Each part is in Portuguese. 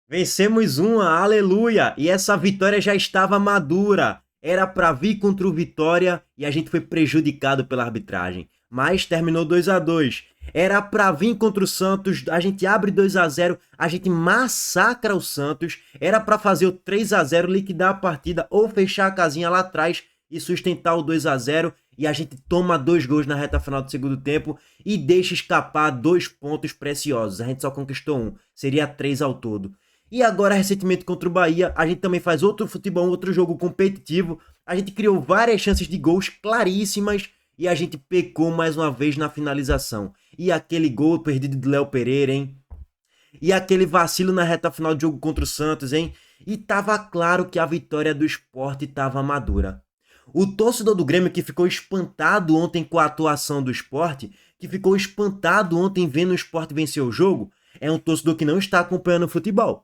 Vencemos uma, aleluia! E essa vitória já estava madura. Era para vir contra o Vitória e a gente foi prejudicado pela arbitragem. Mas terminou 2-2. Era para vir contra o Santos, a gente abre 2-0, a gente massacra o Santos. Era para fazer o 3-0, liquidar a partida ou fechar a casinha lá atrás e sustentar o 2-0. E a gente toma 2 gols na reta final do segundo tempo e deixa escapar 2 pontos preciosos. A gente só conquistou um, seria 3 ao todo. E agora, recentemente, contra o Bahia, a gente também faz outro futebol, outro jogo competitivo. A gente criou várias chances de gols claríssimas e a gente pecou mais uma vez na finalização. E aquele gol perdido de Léo Pereira, hein? E aquele vacilo na reta final do jogo contra o Santos, hein? E tava claro que a vitória do Sport estava madura. O torcedor do Grêmio que ficou espantado ontem com a atuação do Sport, que ficou espantado ontem vendo o Sport vencer o jogo, é um torcedor que não está acompanhando o futebol.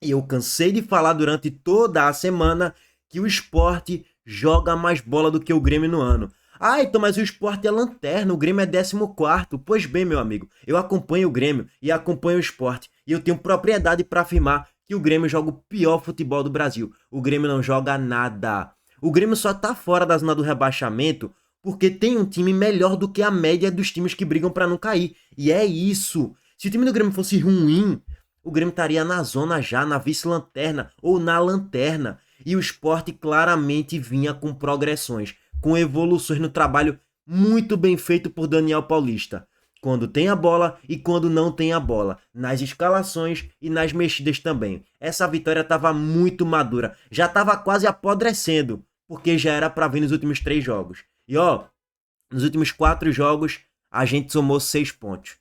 E eu cansei de falar durante toda a semana que o Sport joga mais bola do que o Grêmio no ano. Ah, então, mas o Sport é lanterna, o Grêmio é 14º. Pois bem, meu amigo, eu acompanho o Grêmio e acompanho o Sport. E eu tenho propriedade para afirmar que o Grêmio joga o pior futebol do Brasil. O Grêmio não joga nada. O Grêmio só tá fora da zona do rebaixamento porque tem um time melhor do que a média dos times que brigam para não cair. E é isso. Se o time do Grêmio fosse ruim, o Grêmio estaria na zona já, na vice-lanterna ou na lanterna. E o Sport claramente vinha com progressões, com evoluções no trabalho muito bem feito por Daniel Paulista. Quando tem a bola e quando não tem a bola. Nas escalações e nas mexidas também. Essa vitória estava muito madura. Já estava quase apodrecendo, porque já era para vir nos últimos 3 jogos. E ó, nos últimos 4 jogos, a gente somou 6 pontos.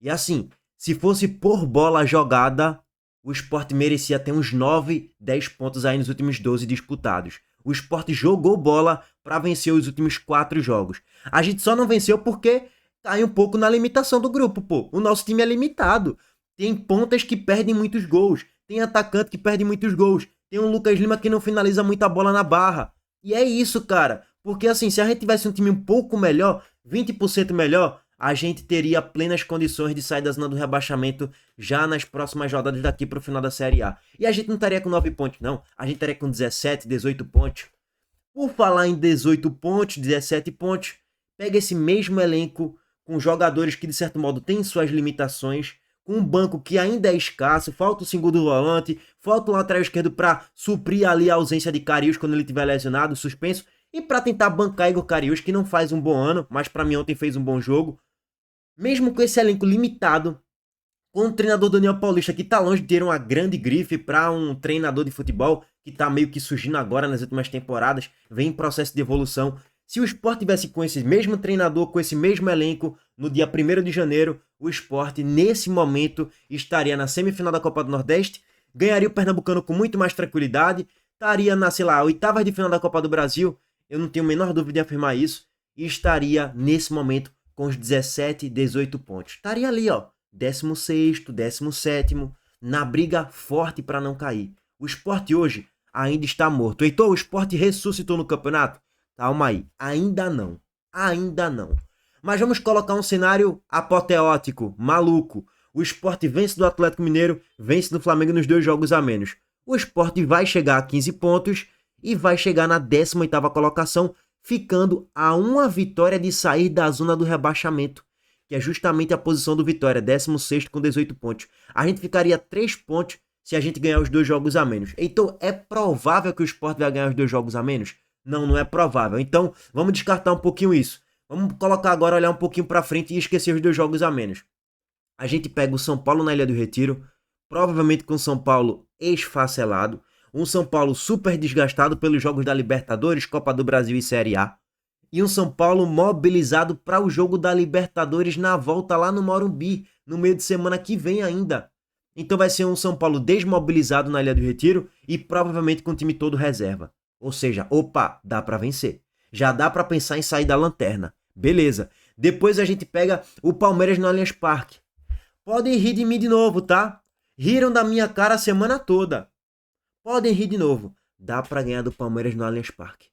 E assim, se fosse por bola jogada, o Sport merecia ter uns 9, 10 pontos aí nos últimos 12 disputados. O Sport jogou bola para vencer os últimos 4 jogos. A gente só não venceu porque cai um pouco na limitação do grupo, pô. O nosso time é limitado. Tem pontas que perdem muitos gols. Tem atacante que perde muitos gols. Tem um Lucas Lima que não finaliza muita bola na barra. E é isso, cara. Porque assim, se a gente tivesse um time um pouco melhor, 20% melhor, a gente teria plenas condições de sair da zona do rebaixamento já nas próximas rodadas daqui para o final da Série A. E a gente não estaria com 9 pontos, não. A gente estaria com 17, 18 pontos. Por falar em 18 pontos, 17 pontos, pega esse mesmo elenco com jogadores que de certo modo têm suas limitações, com um banco que ainda é escasso, falta o segundo volante, falta o lateral esquerdo para suprir ali a ausência de Karius quando ele estiver lesionado, suspenso, e para tentar bancar Igor Karius, que não faz um bom ano, mas para mim ontem fez um bom jogo. Mesmo com esse elenco limitado, com o treinador Daniel Paulista, que está longe de ter uma grande grife para um treinador de futebol, que está meio que surgindo agora nas últimas temporadas, vem em processo de evolução. Se o Sport tivesse com esse mesmo treinador, com esse mesmo elenco, no dia 1º de janeiro, o Sport, nesse momento, estaria na semifinal da Copa do Nordeste, ganharia o Pernambucano com muito mais tranquilidade, estaria na, sei lá, oitavas de final da Copa do Brasil, eu não tenho a menor dúvida de afirmar isso, e estaria, nesse momento, com os 17, 18 pontos. Estaria ali, ó, 16º, 17º, na briga forte para não cair. O Sport hoje ainda está morto. Heitor, o Sport ressuscitou no campeonato? Calma aí, ainda não. Ainda não. Mas vamos colocar um cenário apoteótico, maluco. O Sport vence do Atlético Mineiro, vence do Flamengo nos 2 jogos a menos. O Sport vai chegar a 15 pontos e vai chegar na 18ª colocação, ficando a uma vitória de sair da zona do rebaixamento, que é justamente a posição do Vitória, 16º com 18 pontos. A gente ficaria 3 pontos se a gente ganhar os 2 jogos a menos. Então, é provável que o Sport vai ganhar os 2 jogos a menos? Não, não é provável. Então, vamos descartar um pouquinho isso. Vamos colocar agora, olhar um pouquinho para frente e esquecer os 2 jogos a menos. A gente pega o São Paulo na Ilha do Retiro, provavelmente com o São Paulo esfacelado, um São Paulo super desgastado pelos jogos da Libertadores, Copa do Brasil e Série A, e um São Paulo mobilizado para o jogo da Libertadores na volta lá no Morumbi, no meio de semana que vem ainda. Então vai ser um São Paulo desmobilizado na Ilha do Retiro e provavelmente com o time todo reserva. Ou seja, opa, dá para vencer. Já dá para pensar em sair da lanterna. Beleza. Depois a gente pega o Palmeiras no Allianz Parque. Podem rir de mim de novo, tá? Riram da minha cara a semana toda. Podem rir de novo. Dá pra ganhar do Palmeiras no Allianz Parque.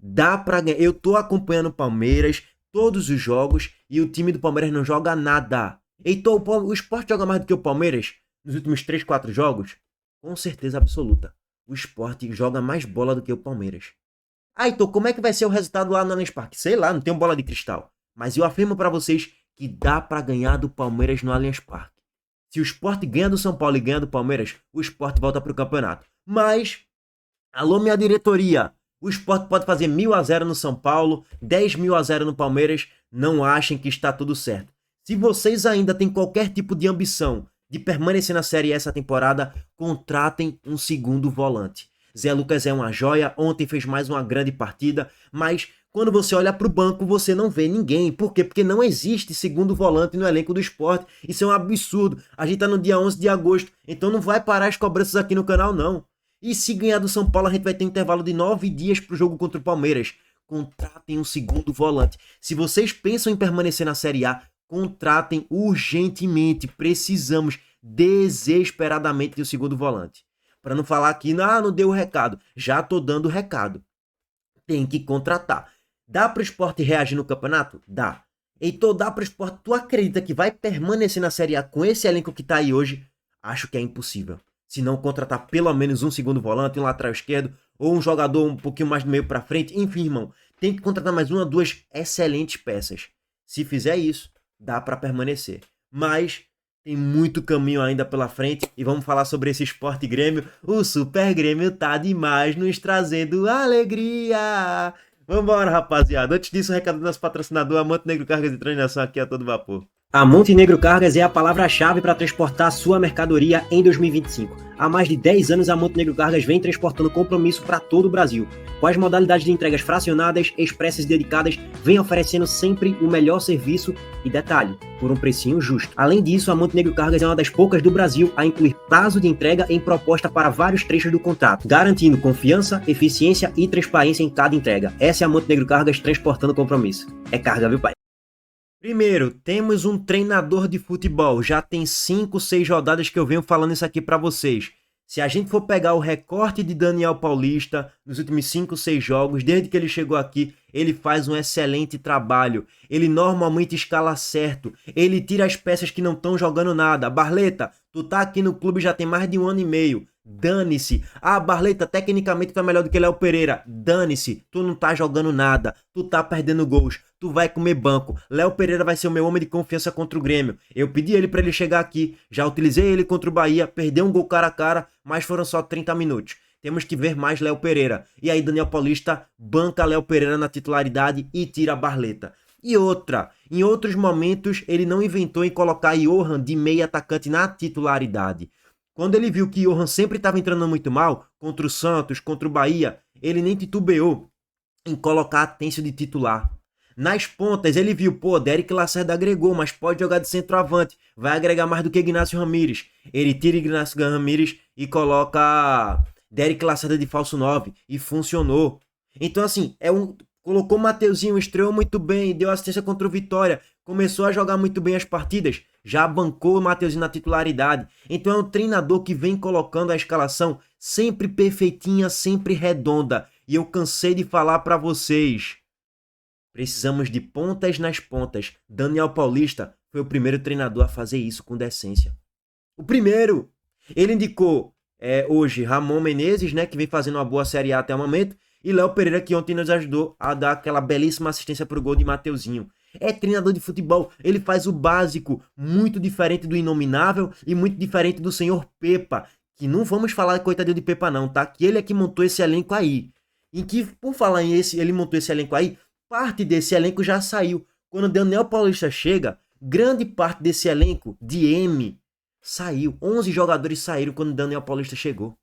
Dá pra ganhar. Eu tô acompanhando o Palmeiras, todos os jogos, e o time do Palmeiras não joga nada. Então o Sport joga mais do que o Palmeiras? nos últimos 3, 4 jogos? Com certeza absoluta. O Sport joga mais bola do que o Palmeiras. Ah, então como é que vai ser o resultado lá no Allianz Parque? Sei lá, não tenho bola de cristal. Mas eu afirmo pra vocês que dá pra ganhar do Palmeiras no Allianz Parque. Se o Sport ganha do São Paulo e ganha do Palmeiras, o Sport volta pro campeonato. Mas, alô minha diretoria, o Sport pode fazer 1.000-0 no São Paulo, 10.000-0 no Palmeiras, não achem que está tudo certo. Se vocês ainda têm qualquer tipo de ambição de permanecer na Série essa temporada, contratem um segundo volante. Zé Lucas é uma joia, ontem fez mais uma grande partida, mas quando você olha para o banco, você não vê ninguém. Por quê? Porque não existe segundo volante no elenco do Sport. Isso é um absurdo. A gente tá no dia 11 de agosto, então não vai parar as cobranças aqui no canal, não. E se ganhar do São Paulo, a gente vai ter um intervalo de 9 dias pro jogo contra o Palmeiras. Contratem um segundo volante. Se vocês pensam em permanecer na Série A, contratem urgentemente. Precisamos desesperadamente de um segundo volante. Para não falar aqui, não deu o recado. Já tô dando o recado. Tem que contratar. Dá pro Sport reagir no campeonato? Dá. Heitor, dá pro Sport. Tu acredita que vai permanecer na Série A com esse elenco que tá aí hoje? Acho que é impossível. Se não contratar pelo menos um segundo volante, um lateral esquerdo, ou um jogador um pouquinho mais do meio pra frente. Enfim, irmão, tem que contratar mais uma, duas excelentes peças. Se fizer isso, dá pra permanecer. Mas tem muito caminho ainda pela frente e vamos falar sobre esse Sport Grêmio. O Super Grêmio tá demais, nos trazendo alegria. Vambora, rapaziada. Antes disso, o recado do nosso patrocinador, a Montenegro Cargas e Transmissão aqui a todo vapor. A Montenegro Cargas é a palavra-chave para transportar sua mercadoria em 2025. Há mais de 10 anos, a Montenegro Cargas vem transportando compromisso para todo o Brasil. Com as modalidades de entregas fracionadas, expressas e dedicadas, vem oferecendo sempre o melhor serviço e detalhe, por um precinho justo. Além disso, a Montenegro Cargas é uma das poucas do Brasil a incluir prazo de entrega em proposta para vários trechos do contrato, garantindo confiança, eficiência e transparência em cada entrega. Essa é a Montenegro Cargas transportando compromisso. É carga, viu, pai? Primeiro, temos um treinador de futebol. Já tem 5, 6 rodadas que eu venho falando isso aqui para vocês. Se a gente for pegar o recorte de Daniel Paulista nos últimos 5, 6 jogos, desde que ele chegou aqui, ele faz um excelente trabalho. Ele normalmente escala certo. Ele tira as peças que não estão jogando nada. Barleta, tu tá aqui no clube já tem mais de 1 ano e meio. Dane-se. Ah, Barleta, tecnicamente tu é melhor do que Léo Pereira. Dane-se. Tu não tá jogando nada. Tu tá perdendo gols. Tu vai comer banco. Léo Pereira vai ser o meu homem de confiança contra o Grêmio. Eu pedi ele pra ele chegar aqui. Já utilizei ele contra o Bahia. Perdeu um gol cara a cara, mas foram só 30 minutos. Temos que ver mais Léo Pereira. E aí Daniel Paulista banca Léo Pereira na titularidade e tira a Barleta. E outra, em outros momentos ele não inventou em colocar Johan de meia atacante na titularidade. Quando ele viu que Johan sempre estava entrando muito mal, contra o Santos, contra o Bahia, ele nem titubeou em colocar Atencio de titular. Nas pontas, ele viu, pô, Derek Lacerda agregou, mas pode jogar de centroavante. Vai agregar mais do que Ignacio Ramírez. Ele tira Ignacio Ramírez e coloca Derek Lacerda de falso 9. E funcionou. Então, assim, colocou o Mateuzinho, estreou muito bem, deu assistência contra o Vitória. Começou a jogar muito bem as partidas. Já bancou o Mateuzinho na titularidade. Então é um treinador que vem colocando a escalação sempre perfeitinha, sempre redonda. E eu cansei de falar para vocês. Precisamos de pontas nas pontas. Daniel Paulista foi o primeiro treinador a fazer isso com decência. O primeiro! Ele indicou hoje Ramon Menezes, né, que vem fazendo uma boa Série A até o momento, e Léo Pereira, que ontem nos ajudou a dar aquela belíssima assistência pro gol de Mateuzinho. É treinador de futebol, ele faz o básico, muito diferente do Inominável e muito diferente do senhor Pepa, que não vamos falar coitadinho de Pepa não, tá? Que ele é que montou esse elenco aí. Em que, por falar em ele montou esse elenco aí, parte desse elenco já saiu. Quando Daniel Paulista chega, grande parte desse elenco de M saiu. 11 jogadores saíram quando Daniel Paulista chegou.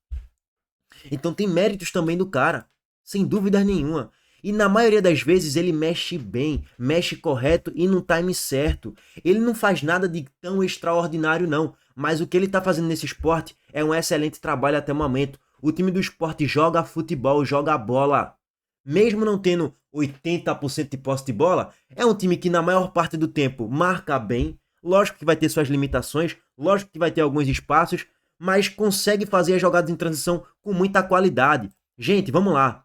Então tem méritos também do cara, sem dúvida nenhuma. E na maioria das vezes ele mexe bem, mexe correto e no time certo. Ele não faz nada de tão extraordinário não, mas o que ele está fazendo nesse esporte é um excelente trabalho até o momento. O time do esporte joga futebol, joga bola. Mesmo não tendo 80% de posse de bola, é um time que na maior parte do tempo marca bem. Lógico que vai ter suas limitações, lógico que vai ter alguns espaços, mas consegue fazer as jogadas em transição com muita qualidade. Gente, vamos lá.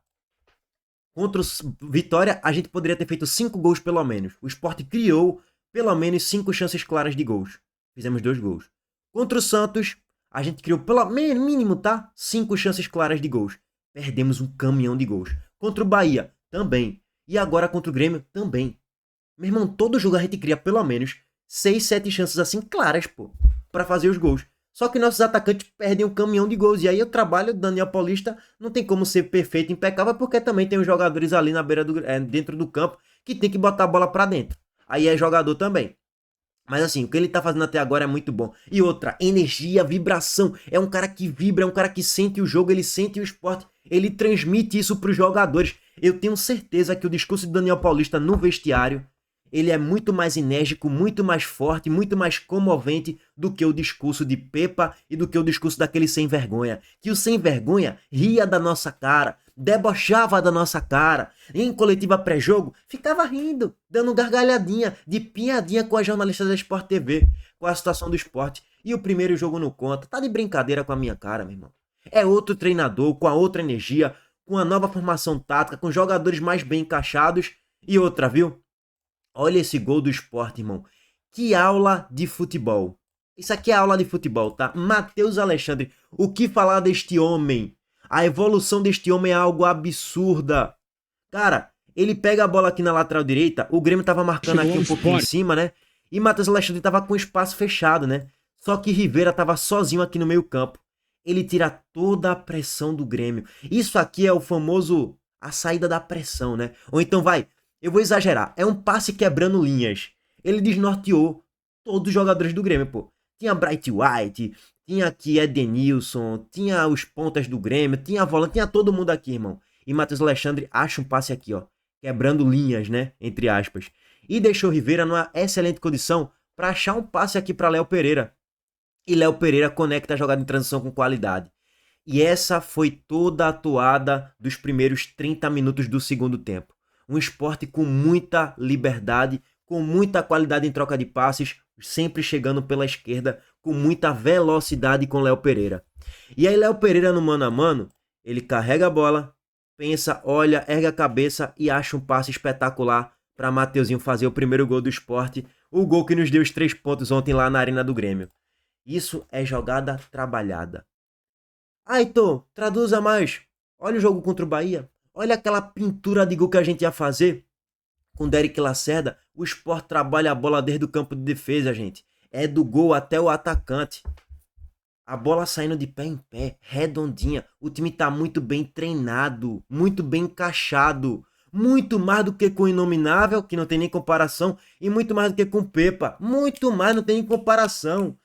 Contra o Vitória, a gente poderia ter feito 5 gols pelo menos. O Sport criou pelo menos 5 chances claras de gols. Fizemos 2 gols. Contra o Santos, A gente criou pelo mínimo, tá? 5 chances claras de gols. Perdemos um caminhão de gols. Contra o Bahia, também. E agora contra o Grêmio, também. Meu irmão, todo jogo a gente cria pelo menos 6, 7 chances assim claras, pô, pra fazer os gols. Só que nossos atacantes perdem um caminhão de gols. E aí o trabalho do Daniel Paulista não tem como ser perfeito, impecável, porque também tem os jogadores ali na beira dentro do campo que tem que botar a bola pra dentro. Aí é jogador também. Mas assim, o que ele tá fazendo até agora é muito bom. E outra, energia, vibração. É um cara que vibra, é um cara que sente o jogo, ele sente o esporte, ele transmite isso pros jogadores. Eu tenho certeza que o discurso de Daniel Paulista no vestiário, ele é muito mais enérgico, muito mais forte, muito mais comovente do que o discurso de Pepa e do que o discurso daquele sem vergonha. Que o sem vergonha ria da nossa cara, debochava da nossa cara. Em coletiva pré-jogo, ficava rindo, dando gargalhadinha, de piadinha com a jornalista da Sport TV, com a situação do esporte. E o primeiro jogo não conta. Tá de brincadeira com a minha cara, meu irmão. É outro treinador, com a outra energia, com a nova formação tática, com jogadores mais bem encaixados. E outra, viu? Olha esse gol do Sport, irmão. Que aula de futebol. Isso aqui é aula de futebol, tá? Matheus Alexandre. O que falar deste homem? A evolução deste homem é algo absurda. Cara, ele pega a bola aqui na lateral direita. O Grêmio tava marcando aqui um pouquinho em cima, né? E Matheus Alexandre tava com o espaço fechado, né? Só que Rivera tava sozinho aqui no meio campo. Ele tira toda a pressão do Grêmio. Isso aqui é o famoso... a saída da pressão, né? Ou então vai... eu vou exagerar, é um passe quebrando linhas. Ele desnorteou todos os jogadores do Grêmio, pô. Tinha Bright White, tinha aqui Edenilson, tinha os pontas do Grêmio, tinha a volante, tinha todo mundo aqui, irmão. E Matheus Alexandre acha um passe aqui, ó, quebrando linhas, né, entre aspas. E deixou Rivera numa excelente condição para achar um passe aqui para Léo Pereira. E Léo Pereira conecta a jogada em transição com qualidade. E essa foi toda a atuada dos primeiros 30 minutos do segundo tempo. Um esporte com muita liberdade, com muita qualidade em troca de passes, sempre chegando pela esquerda, com muita velocidade com Léo Pereira. E aí Léo Pereira no mano a mano, ele carrega a bola, pensa, olha, ergue a cabeça e acha um passe espetacular para Mateuzinho fazer o primeiro gol do esporte, o gol que nos deu os 3 pontos ontem lá na Arena do Grêmio. Isso é jogada trabalhada. Ah, Heitor, traduza mais. Olha o jogo contra o Bahia. Olha aquela pintura de gol que a gente ia fazer com Derek Lacerda. O Sport trabalha a bola desde o campo de defesa, gente. É do gol até o atacante. A bola saindo de pé em pé, redondinha. O time tá muito bem treinado, muito bem encaixado. Muito mais do que com o Inominável, que não tem nem comparação. E muito mais do que com o Pepa. Muito mais, não tem nem comparação.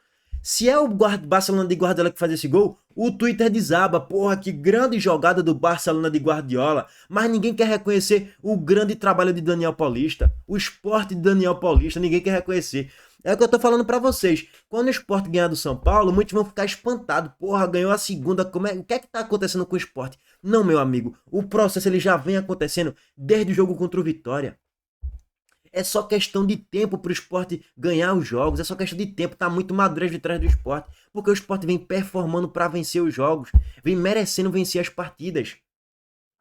Se é o Barcelona de Guardiola que faz esse gol, o Twitter desaba. Porra, que grande jogada do Barcelona de Guardiola. Mas ninguém quer reconhecer o grande trabalho de Daniel Paulista. O esporte de Daniel Paulista, ninguém quer reconhecer. É o que eu tô falando pra vocês. Quando o Sport ganhar do São Paulo, muitos vão ficar espantados. Porra, ganhou a segunda. O que é que tá acontecendo com o Sport? Não, meu amigo. O processo ele já vem acontecendo desde o jogo contra o Vitória. É só questão de tempo pro Sport ganhar os jogos. É só questão de tempo. Tá muito maduro as vitórias do Sport. Porque o Sport vem performando para vencer os jogos. Vem merecendo vencer as partidas.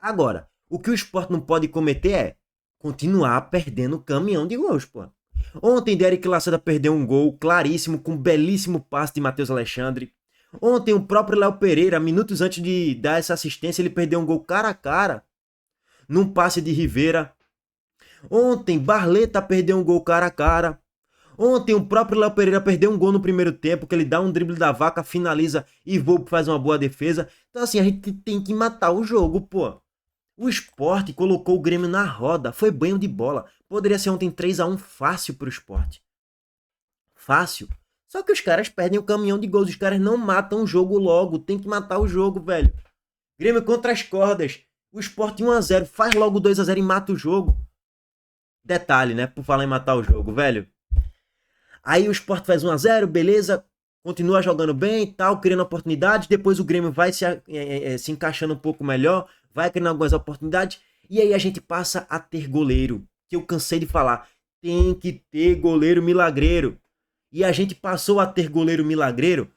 Agora, o que o Sport não pode cometer é continuar perdendo o caminhão de gols, pô. Ontem, Derek Lacerda perdeu um gol claríssimo com um belíssimo passe de Matheus Alexandre. Ontem, o próprio Léo Pereira, minutos antes de dar essa assistência, ele perdeu um gol cara a cara num passe de Rivera. Ontem, Barleta perdeu um gol cara a cara. Ontem, o próprio Léo Pereira perdeu um gol no primeiro tempo, que ele dá um drible da vaca, finaliza e Volpe faz uma boa defesa. Então, assim, a gente tem que matar o jogo, pô. O Sport colocou o Grêmio na roda, foi banho de bola. Poderia ser ontem 3-1 fácil pro Sport. Fácil. Só que os caras perdem o caminhão de gols, os caras não matam o jogo logo, tem que matar o jogo, velho. Grêmio contra as cordas. O Sport 1-0, faz logo 2-0 e mata o jogo. Detalhe, né? Por falar em matar o jogo, velho. Aí o Sport faz 1-0, beleza. Continua jogando bem e tal, criando oportunidades. Depois o Grêmio vai se encaixando um pouco melhor. Vai criando algumas oportunidades. E aí a gente passa a ter goleiro. Que eu cansei de falar. Tem que ter goleiro milagreiro. E a gente passou a ter goleiro milagreiro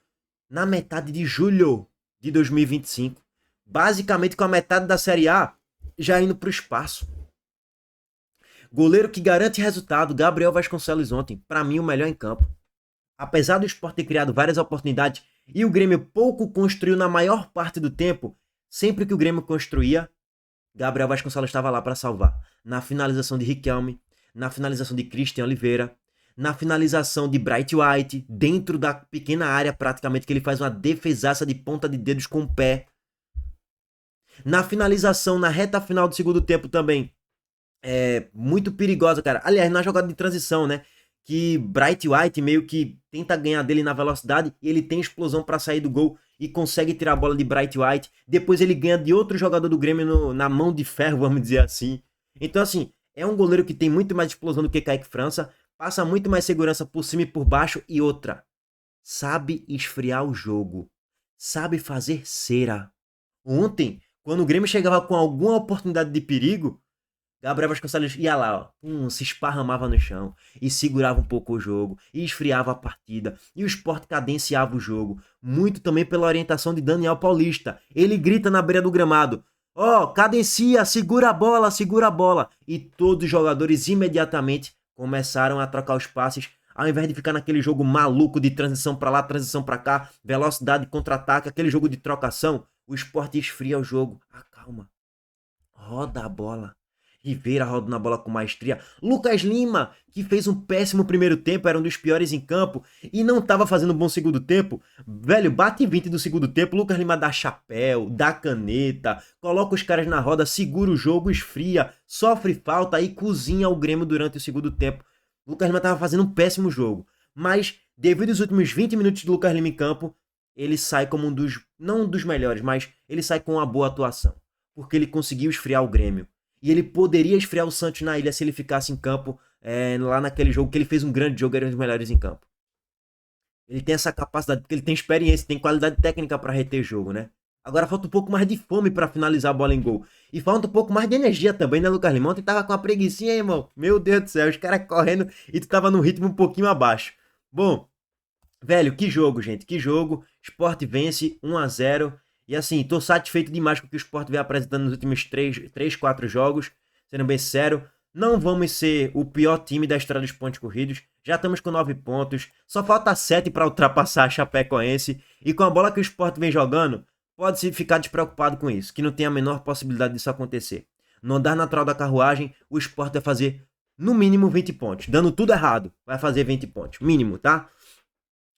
na metade de julho de 2025. Basicamente com a metade da Série A já indo pro espaço. Goleiro que garante resultado, Gabriel Vasconcelos ontem. Pra mim, o melhor em campo. Apesar do Sport ter criado várias oportunidades, E o Grêmio pouco construiu na maior parte do tempo. Sempre que o Grêmio construía, Gabriel Vasconcelos estava lá para salvar. Na finalização de Riquelme, na finalização de Christian Oliveira, na finalização de Bright White, dentro da pequena área praticamente, que ele faz uma defesaça de ponta de dedos com o pé. Na finalização, na reta final do segundo tempo também, muito perigosa, cara. Aliás, na jogada de transição, né? Que Bright White meio que tenta ganhar dele na velocidade e ele tem explosão para sair do gol e consegue tirar a bola de Bright White. Depois ele ganha de outro jogador do Grêmio na mão de ferro, vamos dizer assim. Então, assim, é um goleiro que tem muito mais explosão do que Kaique França, passa muito mais segurança por cima e por baixo. E outra, sabe esfriar o jogo, sabe fazer cera. Ontem, quando o Grêmio chegava com alguma oportunidade de perigo, Gabriel Vasconcelos ia lá, ó, se esparramava no chão e segurava um pouco o jogo e esfriava a partida. E o Sport cadenciava o jogo, muito também pela orientação de Daniel Paulista. Ele grita na beira do gramado: ó, cadencia, segura a bola, segura a bola. E todos os jogadores imediatamente começaram a trocar os passes, ao invés de ficar naquele jogo maluco de transição pra lá, transição pra cá, velocidade, contra-ataque, aquele jogo de trocação. O Sport esfria o jogo. Calma, roda a bola. Rivera roda na bola com maestria. Lucas Lima, que fez um péssimo primeiro tempo, era um dos piores em campo e não estava fazendo um bom segundo tempo. Velho, bate 20 do segundo tempo, Lucas Lima dá chapéu, dá caneta, coloca os caras na roda, segura o jogo, esfria, sofre falta e cozinha o Grêmio durante o segundo tempo. Lucas Lima estava fazendo um péssimo jogo, mas devido aos últimos 20 minutos de Lucas Lima em campo, ele sai como não um dos melhores, mas ele sai com uma boa atuação, porque ele conseguiu esfriar o Grêmio. E ele poderia esfriar o Santos na ilha se ele ficasse em campo lá naquele jogo, que ele fez um grande jogo, era um dos melhores em campo. Ele tem essa capacidade, porque ele tem experiência, tem qualidade técnica para reter jogo, né? Agora falta um pouco mais de fome para finalizar a bola em gol. E falta um pouco mais de energia também, né, Lucas Lima? Ontem tava com uma preguicinha, irmão. Meu Deus do céu, os caras correndo e tu tava num ritmo um pouquinho abaixo. Bom, velho, que jogo, gente, que jogo. Sport vence 1-0. E assim, tô satisfeito demais com o que o Sport vem apresentando nos últimos 3, 4 jogos. Sendo bem sério, não vamos ser o pior time da história dos pontos corridos. Já estamos com 9 pontos. Só falta 7 para ultrapassar a Chapecoense. E com a bola que o Sport vem jogando, pode-se ficar despreocupado com isso, que não tem a menor possibilidade disso acontecer. No andar natural da carruagem, o Sport vai fazer no mínimo 20 pontos. Dando tudo errado, vai fazer 20 pontos. Mínimo, tá?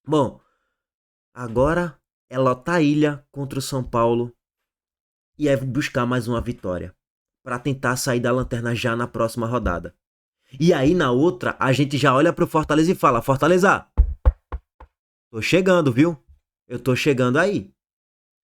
Bom, agora é lotar a ilha contra o São Paulo e é buscar mais uma vitória para tentar sair da lanterna já na próxima rodada. E aí na outra a gente já olha pro Fortaleza e fala: Fortaleza, tô chegando, viu? Eu tô chegando aí.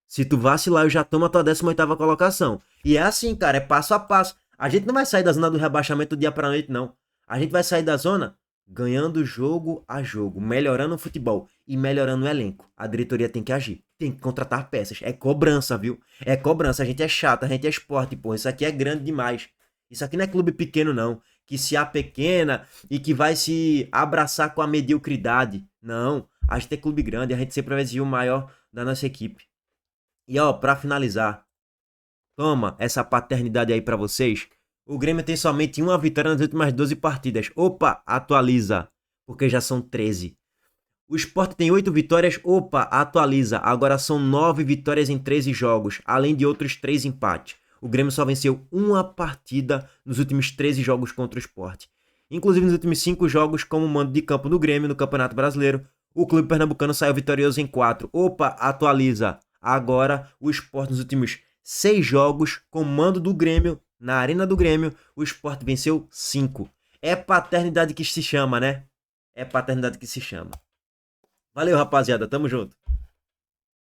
Se tu vacilar, eu já tomo a tua 18ª colocação. E é assim, cara, é passo a passo. A gente não vai sair da zona do rebaixamento do dia pra noite, não. A gente vai sair da zona ganhando jogo a jogo, melhorando o futebol e melhorando o elenco. A diretoria tem que agir, tem que contratar peças. É cobrança, viu? É cobrança. A gente é chato, a gente é esporte, porra. Isso aqui é grande demais. Isso aqui não é clube pequeno, não. Que se apequena e que vai se abraçar com a mediocridade. Não. A gente é clube grande, a gente sempre vai exigir o maior da nossa equipe. E ó, pra finalizar, toma essa paternidade aí pra vocês. O Grêmio tem somente uma vitória nas últimas 12 partidas. Opa, atualiza, porque já são 13. O Sport tem 8 vitórias. Opa, atualiza. Agora são 9 vitórias em 13 jogos, além de outros 3 empates. O Grêmio só venceu uma partida nos últimos 13 jogos contra o Sport. Inclusive nos últimos 5 jogos como mando de campo do Grêmio no Campeonato Brasileiro, o clube pernambucano saiu vitorioso em 4. Opa, atualiza. Agora o Sport nos últimos 6 jogos com mando do Grêmio, na Arena do Grêmio, o Sport venceu 5. É paternidade que se chama, né? É paternidade que se chama. Valeu, rapaziada. Tamo junto.